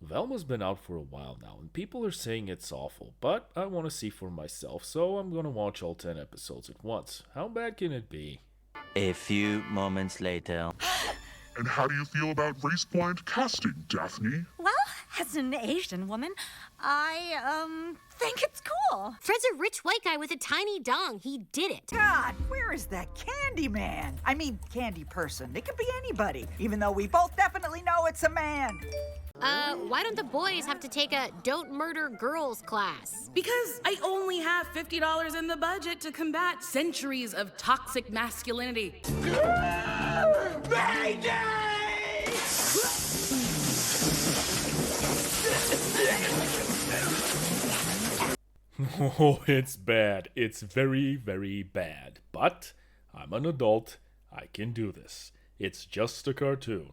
Velma's been out for a while now, and people are saying it's awful, but I want to see for myself, so I'm gonna watch all 10 episodes at once. How bad can it be? A few moments later. And how do you feel about race-blind casting, Daphne? Well, as an Asian woman, I think it's cool. Fred's a rich white guy with a tiny dong. He did it. God, where is that candy man? I mean, candy person. It could be anybody, even though we both definitely know it's a man. Why don't the boys have to take a Don't Murder Girls class? Because I only have $50 in the budget to combat centuries of toxic masculinity. Oh, it's bad. It's very, very bad. But I'm an adult. I can do this. It's just a cartoon.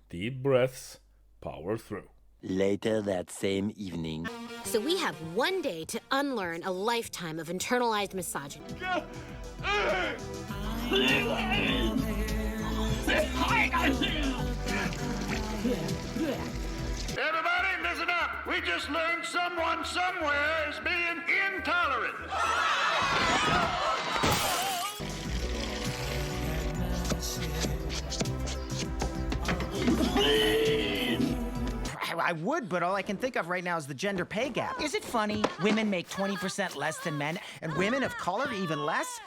Deep breaths, power through. Later that same evening. So we have one day to unlearn a lifetime of internalized misogyny. Everybody, listen up. We just learned someone somewhere is being intolerant. I would, but all I can think of right now is the gender pay gap. Is it funny? Women make 20% less than men, and women of color even less?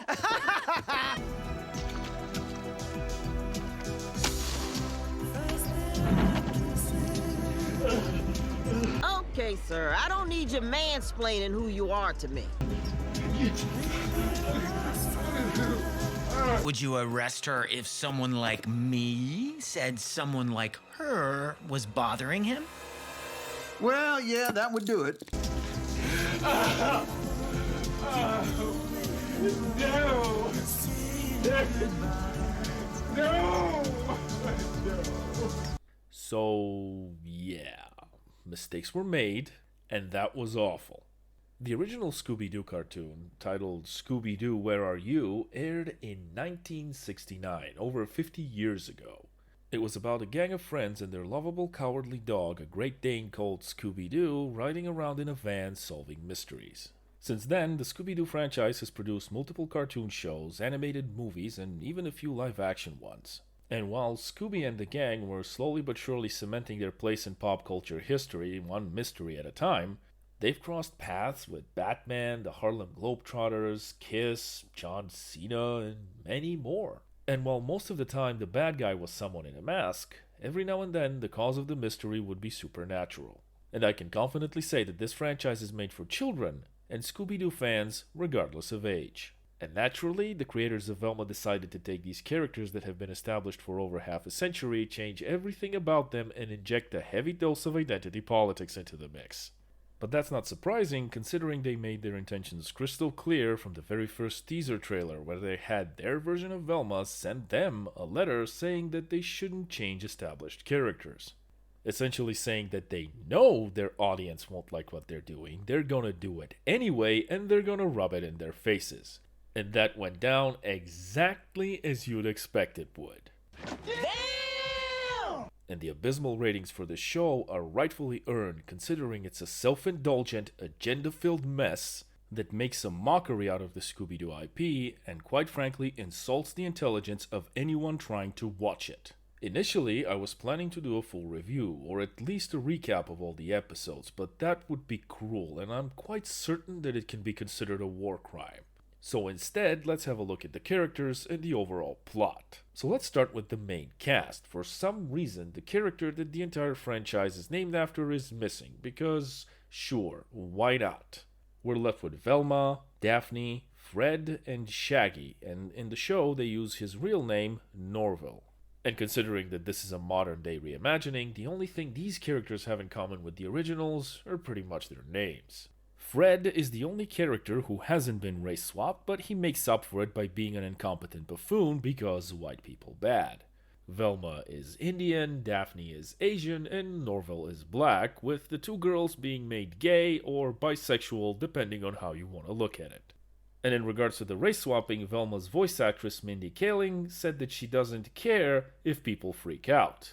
Okay, sir, I don't need you mansplaining who you are to me. Would you arrest her if someone like me said someone like her was bothering him? Well, yeah, that would do it. No! No! So, yeah, mistakes were made, and that was awful. The original Scooby-Doo cartoon, titled Scooby-Doo, Where Are You?, aired in 1969, over 50 years ago. It was about a gang of friends and their lovable cowardly dog, a Great Dane called Scooby-Doo, riding around in a van solving mysteries. Since then, the Scooby-Doo franchise has produced multiple cartoon shows, animated movies, and even a few live-action ones. And while Scooby and the gang were slowly but surely cementing their place in pop culture history, one mystery at a time, they've crossed paths with Batman, the Harlem Globetrotters, Kiss, John Cena, and many more. And while most of the time the bad guy was someone in a mask, every now and then the cause of the mystery would be supernatural. And I can confidently say that this franchise is made for children and Scooby-Doo fans regardless of age. And naturally, the creators of Velma decided to take these characters that have been established for over half a century, change everything about them, and inject a heavy dose of identity politics into the mix. But that's not surprising, considering they made their intentions crystal clear from the very first teaser trailer, where they had their version of Velma send them a letter saying that they shouldn't change established characters. Essentially saying that they know their audience won't like what they're doing, they're gonna do it anyway, and they're gonna rub it in their faces. And that went down exactly as you'd expect it would. Damn! And the abysmal ratings for the show are rightfully earned, considering it's a self-indulgent, agenda-filled mess that makes a mockery out of the Scooby-Doo IP and quite frankly insults the intelligence of anyone trying to watch it. Initially, I was planning to do a full review, or at least a recap of all the episodes, but that would be cruel, and I'm quite certain that it can be considered a war crime. So instead, let's have a look at the characters and the overall plot. So let's start with the main cast. For some reason, the character that the entire franchise is named after is missing, because sure, why not? We're left with Velma, Daphne, Fred, and Shaggy, and in the show they use his real name, Norville. And considering that this is a modern day reimagining, the only thing these characters have in common with the originals are pretty much their names. Fred is the only character who hasn't been race swapped, but he makes up for it by being an incompetent buffoon because white people bad. Velma is Indian, Daphne is Asian, and Norville is black, with the two girls being made gay or bisexual depending on how you want to look at it. And in regards to the race swapping, Velma's voice actress Mindy Kaling said that she doesn't care if people freak out.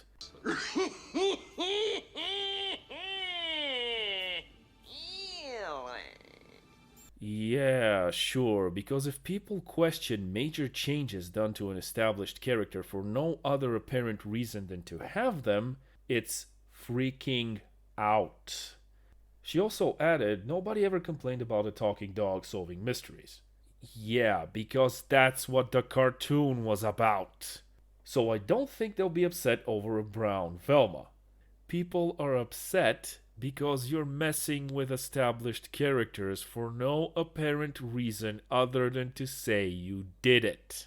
sure, because if people question major changes done to an established character for no other apparent reason than to have them, it's freaking out. She also added, nobody ever complained about a talking dog solving mysteries. Yeah, because that's what the cartoon was about. So I don't think they'll be upset over a brown Velma. People are upset because you're messing with established characters for no apparent reason other than to say you did it.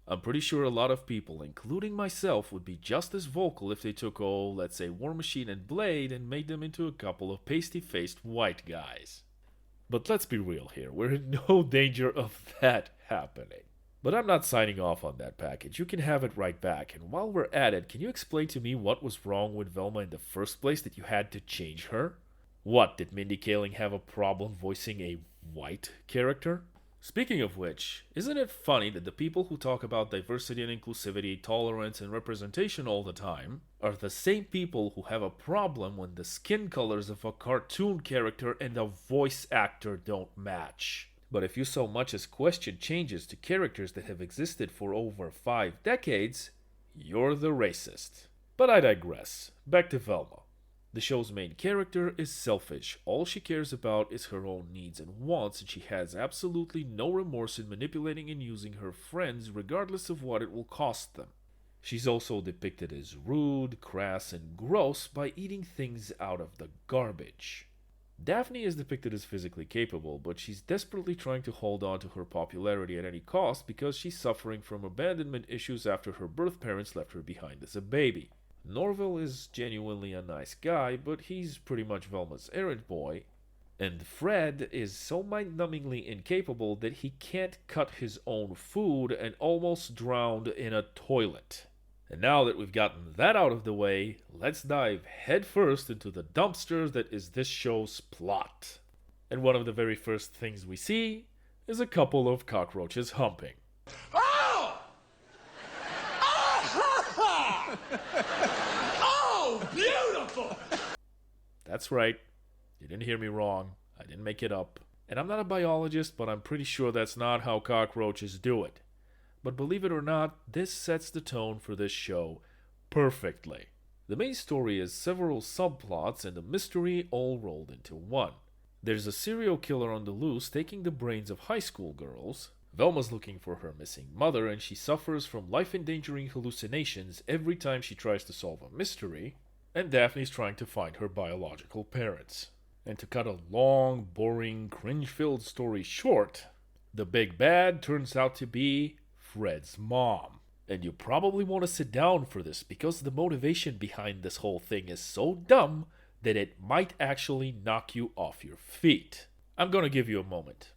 I'm pretty sure a lot of people, including myself, would be just as vocal if they took, let's say War Machine and Blade and made them into a couple of pasty-faced white guys. But let's be real here, we're in no danger of that happening. But I'm not signing off on that package, you can have it right back, and while we're at it, can you explain to me what was wrong with Velma in the first place that you had to change her? What, did Mindy Kaling have a problem voicing a white character? Speaking of which, isn't it funny that the people who talk about diversity and inclusivity, tolerance and representation all the time are the same people who have a problem when the skin colors of a cartoon character and a voice actor don't match? But if you so much as question changes to characters that have existed for over 5 decades, you're the racist. But I digress. Back to Velma. The show's main character is selfish. All she cares about is her own needs and wants, and she has absolutely no remorse in manipulating and using her friends regardless of what it will cost them. She's also depicted as rude, crass, and gross by eating things out of the garbage. Daphne is depicted as physically capable, but she's desperately trying to hold on to her popularity at any cost because she's suffering from abandonment issues after her birth parents left her behind as a baby. Norville is genuinely a nice guy, but he's pretty much Velma's errand boy. And Fred is so mind-numbingly incapable that he can't cut his own food and almost drowned in a toilet. And now that we've gotten that out of the way, let's dive headfirst into the dumpster that is this show's plot. And one of the very first things we see is a couple of cockroaches humping. Oh! Oh! Oh, beautiful! That's right. You didn't hear me wrong. I didn't make it up. And I'm not a biologist, but I'm pretty sure that's not how cockroaches do it. But believe it or not, this sets the tone for this show perfectly. The main story is several subplots and a mystery all rolled into one. There's a serial killer on the loose taking the brains of high school girls. Velma's looking for her missing mother, and she suffers from life-endangering hallucinations every time she tries to solve a mystery. And Daphne's trying to find her biological parents. And to cut a long, boring, cringe-filled story short, the big bad turns out to be Fred's mom. And you probably want to sit down for this because the motivation behind this whole thing is so dumb that it might actually knock you off your feet. I'm gonna give you a moment.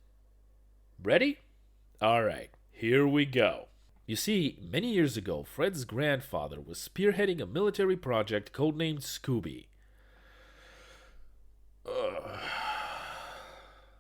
Ready? Alright, here we go. You see, many years ago, Fred's grandfather was spearheading a military project codenamed Scooby.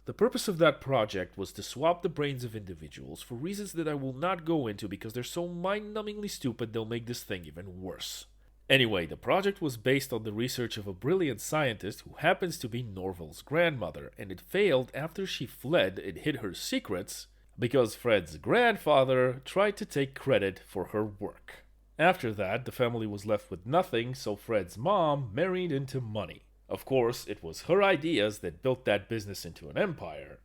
The purpose of that project was to swap the brains of individuals for reasons that I will not go into because they're so mind-numbingly stupid they'll make this thing even worse. Anyway, the project was based on the research of a brilliant scientist who happens to be Norville's grandmother, and it failed after she fled and hid her secrets because Fred's grandfather tried to take credit for her work. After that, the family was left with nothing, so Fred's mom married into money. Of course, it was her ideas that built that business into an empire.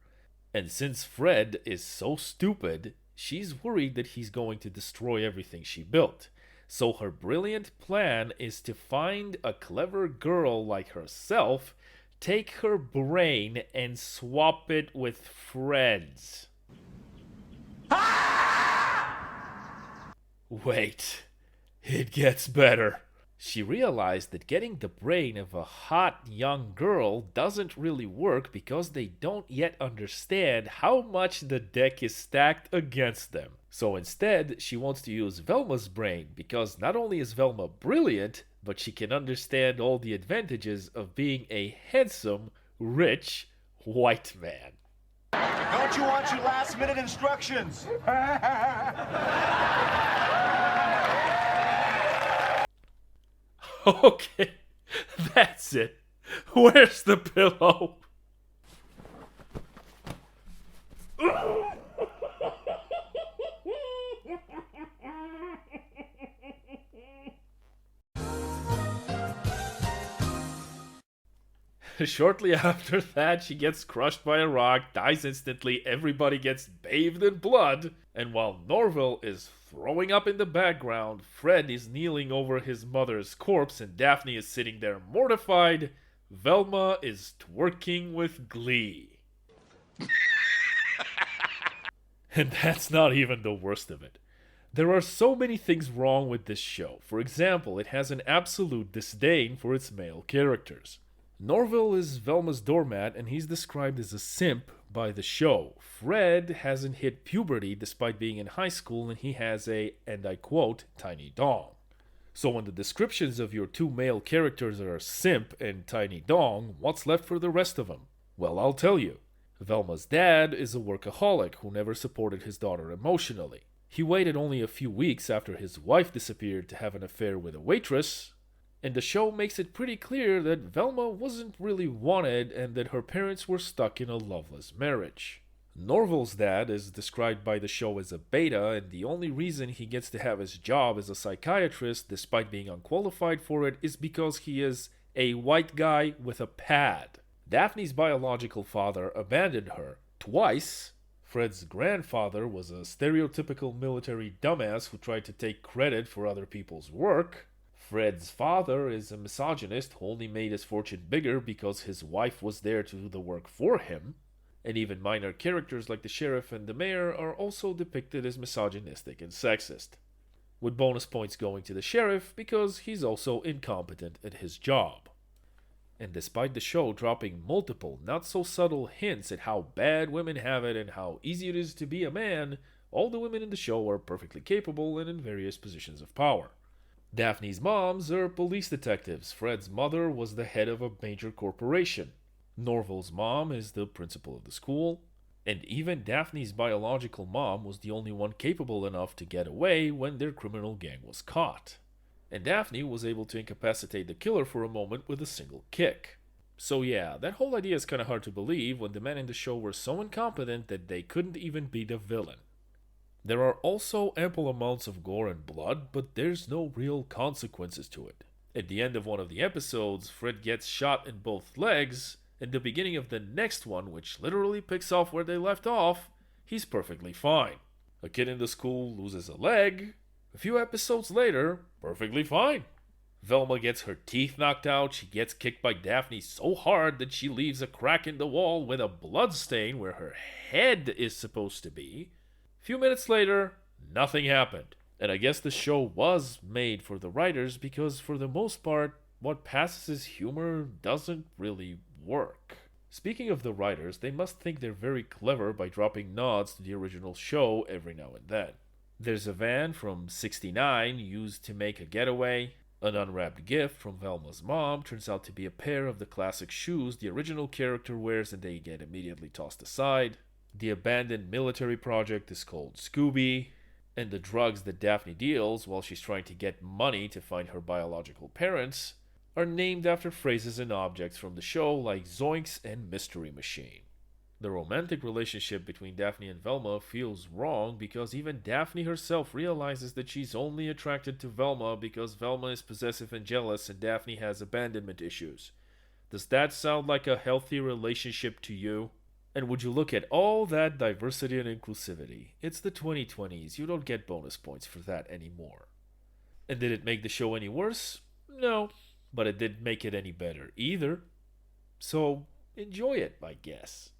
And since Fred is so stupid, she's worried that he's going to destroy everything she built. So her brilliant plan is to find a clever girl like herself, take her brain, and swap it with Fred's. Wait, it gets better. She realized that getting the brain of a hot young girl doesn't really work because they don't yet understand how much the deck is stacked against them. So instead, she wants to use Velma's brain because not only is Velma brilliant, but she can understand all the advantages of being a handsome, rich, white man. Don't you want your last-minute instructions? Okay, that's it. Where's the pillow? Shortly after that, she gets crushed by a rock, dies instantly, everybody gets bathed in blood, and while Norville is throwing up in the background, Fred is kneeling over his mother's corpse and Daphne is sitting there mortified, Velma is twerking with glee. And that's not even the worst of it. There are so many things wrong with this show. For example, it has an absolute disdain for its male characters. Norville is Velma's doormat and he's described as a simp by the show. Fred hasn't hit puberty despite being in high school and he has a, and I quote, tiny dong. So when the descriptions of your two male characters are simp and tiny dong, what's left for the rest of them? Well, I'll tell you. Velma's dad is a workaholic who never supported his daughter emotionally. He waited only a few weeks after his wife disappeared to have an affair with a waitress, and the show makes it pretty clear that Velma wasn't really wanted and that her parents were stuck in a loveless marriage. Norville's dad is described by the show as a beta, and the only reason he gets to have his job as a psychiatrist despite being unqualified for it is because he is a white guy with a pad. Daphne's biological father abandoned her twice. Fred's grandfather was a stereotypical military dumbass who tried to take credit for other people's work. Fred's father is a misogynist who only made his fortune bigger because his wife was there to do the work for him. And even minor characters like the sheriff and the mayor are also depicted as misogynistic and sexist. With bonus points going to the sheriff because he's also incompetent at his job. And despite the show dropping multiple, not so subtle hints at how bad women have it and how easy it is to be a man, all the women in the show are perfectly capable and in various positions of power. Daphne's moms are police detectives. Fred's mother was the head of a major corporation. Norville's mom is the principal of the school. And even Daphne's biological mom was the only one capable enough to get away when their criminal gang was caught. And Daphne was able to incapacitate the killer for a moment with a single kick. So yeah, that whole idea is kinda hard to believe when the men in the show were so incompetent that they couldn't even be the villain. There are also ample amounts of gore and blood, but there's no real consequences to it. At the end of one of the episodes, Fred gets shot in both legs, and the beginning of the next one, which literally picks off where they left off, he's perfectly fine. A kid in the school loses a leg. A few episodes later, perfectly fine. Velma gets her teeth knocked out, she gets kicked by Daphne so hard that she leaves a crack in the wall with a blood stain where her head is supposed to be. A few minutes later, nothing happened. And I guess the show was made for the writers because for the most part, what passes as humor doesn't really work. Speaking of the writers, they must think they're very clever by dropping nods to the original show every now and then. There's a van from '69 used to make a getaway. An unwrapped gift from Velma's mom turns out to be a pair of the classic shoes the original character wears and they get immediately tossed aside. The abandoned military project is called Scooby. And the drugs that Daphne deals while she's trying to get money to find her biological parents are named after phrases and objects from the show like Zoinks and Mystery Machine. The romantic relationship between Daphne and Velma feels wrong because even Daphne herself realizes that she's only attracted to Velma because Velma is possessive and jealous and Daphne has abandonment issues. Does that sound like a healthy relationship to you? And would you look at all that diversity and inclusivity? It's the 2020s, you don't get bonus points for that anymore. And did it make the show any worse? No, but it didn't make it any better either. So, enjoy it, I guess.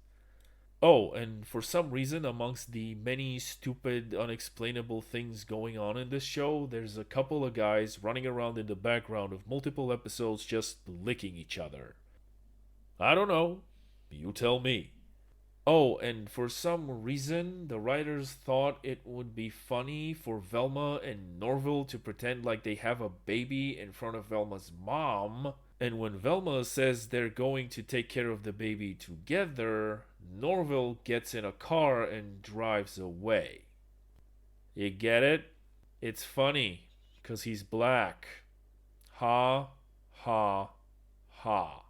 Oh, and for some reason, amongst the many stupid, unexplainable things going on in this show, there's a couple of guys running around in the background of multiple episodes just licking each other. I don't know. You tell me. Oh, and for some reason, the writers thought it would be funny for Velma and Norville to pretend like they have a baby in front of Velma's mom. And when Velma says they're going to take care of the baby together, Norville gets in a car and drives away. You get it? It's funny, 'cause he's black. Ha, ha, ha.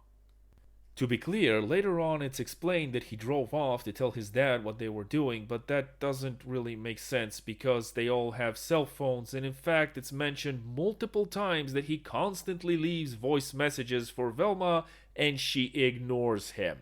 To be clear, later on it's explained that he drove off to tell his dad what they were doing, but that doesn't really make sense because they all have cell phones, and in fact it's mentioned multiple times that he constantly leaves voice messages for Velma and she ignores him.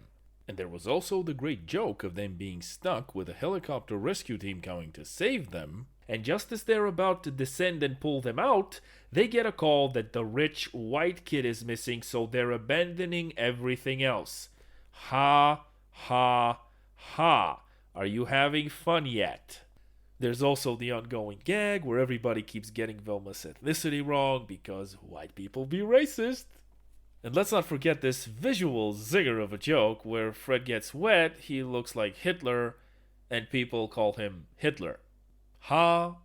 And there was also the great joke of them being stuck with a helicopter rescue team coming to save them, and just as they're about to descend and pull them out, they get a call that the rich white kid is missing, so they're abandoning everything else. Ha, ha, ha. Are you having fun yet? There's also the ongoing gag where everybody keeps getting Velma's ethnicity wrong because white people be racist. And let's not forget this visual zinger of a joke where Fred gets wet, he looks like Hitler, and people call him Hitler. Ha,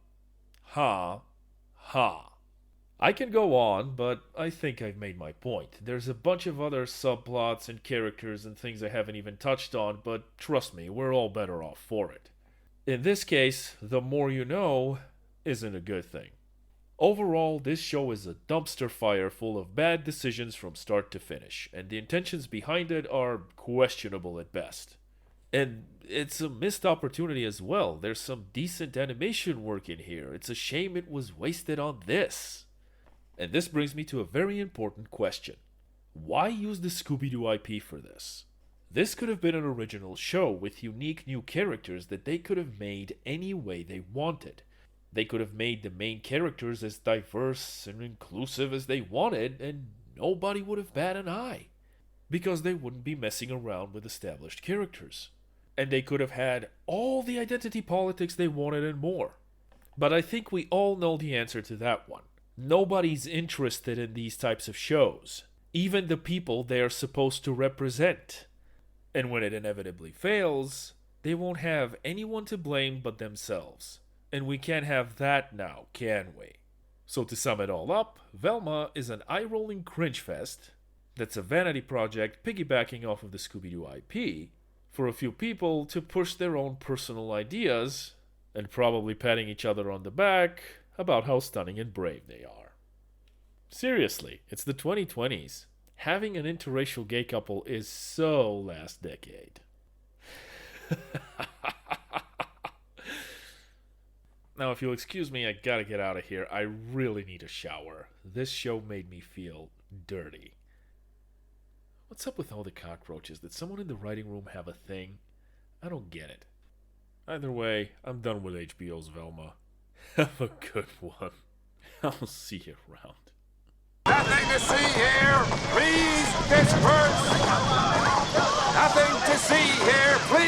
ha, ha. I can go on, but I think I've made my point. There's a bunch of other subplots and characters and things I haven't even touched on, but trust me, we're all better off for it. In this case, the more you know isn't a good thing. Overall, this show is a dumpster fire full of bad decisions from start to finish, and the intentions behind it are questionable at best. And it's a missed opportunity as well. There's some decent animation work in here. It's a shame it was wasted on this. And this brings me to a very important question. Why use the Scooby-Doo IP for this? This could have been an original show with unique new characters that they could have made any way they wanted. They could have made the main characters as diverse and inclusive as they wanted, and nobody would have bat an eye. Because they wouldn't be messing around with established characters. And they could have had all the identity politics they wanted and more. But I think we all know the answer to that one. Nobody's interested in these types of shows. Even the people they are supposed to represent. And when it inevitably fails, they won't have anyone to blame but themselves. And we can't have that now, can we? So to sum it all up, Velma is an eye-rolling cringe fest that's a vanity project piggybacking off of the Scooby-Doo IP for a few people to push their own personal ideas and probably patting each other on the back about how stunning and brave they are. Seriously, it's the 2020s. Having an interracial gay couple is so last decade. Now, if you'll excuse me, I gotta get out of here. I really need a shower. This show made me feel dirty. What's up with all the cockroaches? Did someone in the writing room have a thing? I don't get it. Either way, I'm done with HBO's Velma. Have a good one. I'll see you around. Nothing to see here. Please disperse. Nothing to see here. Please.